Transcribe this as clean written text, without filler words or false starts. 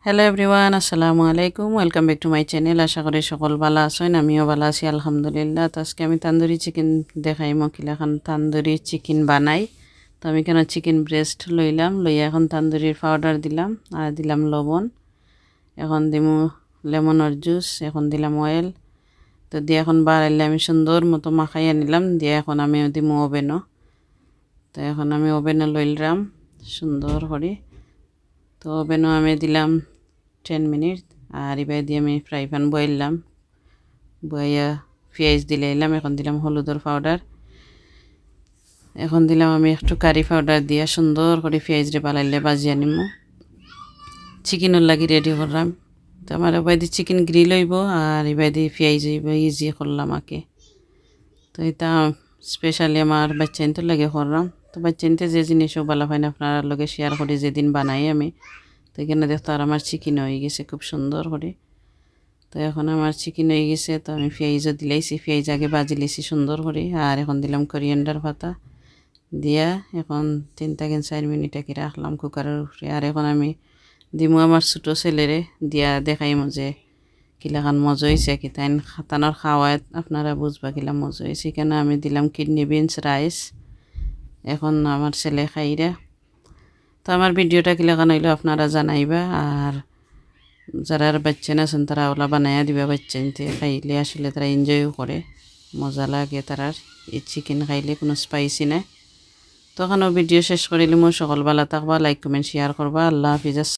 Hello everyone, আসসালামু আলাইকুম। Welcome back to my channel. আশা করি সকল ভালো আছেন, আমিও ভালো আছি আলহামদুলিল্লাহ। তো আজকে আমি তান্দুরি চিকেন দেখাইমো কিলাখান তান্দুরি চিকেন বানাই। তো আমি কেন চিকেন ব্রেস্ট লইলাম, লইয়া এখন তান্দুরির পাউডার দিলাম আর দিলাম লবণ, এখন দিমু লেমনের জুস, এখন দিলাম অয়েল। তো দিয়ে এখন বাড়াইলে আমি সুন্দর মতো মাখাইয়া নিলাম, দিয়ে এখন আমি দিমু ওভেনও। তো এখন আমি ওভেনে লইলাম সুন্দর করে। তো ওভেনও আমি দিলাম 10 মিনিট। আর এবার দিয়ে আমি ফ্রাই প্যান বইলাম, বইয়া পেঁয়াজ দিলাম, এখন দিলাম হলুদের পাউডার, এখন দিলাম আমি একটু কারি পাউডার দিয়া সুন্দর করে পেঁয়াজরে বালাইলে বাজিয়ে নিমু। চিকেনের লাগি রেডি করলাম। তো আমার এবার দিয়ে চিকেন গ্রিল হইব আর এবার দিয়ে পেঁয়াজ হইব, ইজি করলাম আগে। তো এটা স্পেশালি আমার বাচ্চাইনতে লাগে করলাম। তো বাচ্চাইনতে যে জিনিসও ভালো হয় না আপনার লগে শেয়ার করি, যেদিন বানাই আমি। তো এখানে দেখতো আর আমার চিকেন হয়ে গেছে খুব সুন্দর করে। তো এখন আমার চিকেন হয়ে গেছে, তো আমি পেঁয়াজও দিলাইছি, পেঁয়াজ আগে বাজি লিছি সুন্দর করে। আর এখন দিলাম কোরিয়ান্ডার পাতা দিয়া, এখন 3 থেকে 4 মিনিট কি রাখলাম কুকারের উপরে। আর এখন আমি দিমু আমার ছোটো ছেলেরে দিয়া দেখাইমো যে কিলাখান মজা হয়েছে, কি তাই খাতানোর খাওয়ায় আপনারা বুঝবা কিলা মজা হয়েছে। কেন আমি দিলাম কিডনি বিনস রাইস, এখন আমার ছেলে খাইরা। তো আমার ভিডিওটা কিলাখান হইলো আপনারা জানাইবা। আর যারা বাচ্চা আছেন তারা ওলা বানাইয়া দিবা, বাচ্চাইনতে খাইলে আসলে তারা এনজয়ও করে, মজা লাগে তারার। এই চিকেন খাইলে কোনো স্পাইসি নাই। তখনও ভিডিও শেষ করিলে মই সকল ভালো থাকবা, লাইক কমেন্ট শেয়ার করবা। আল্লাহ হাফিজ।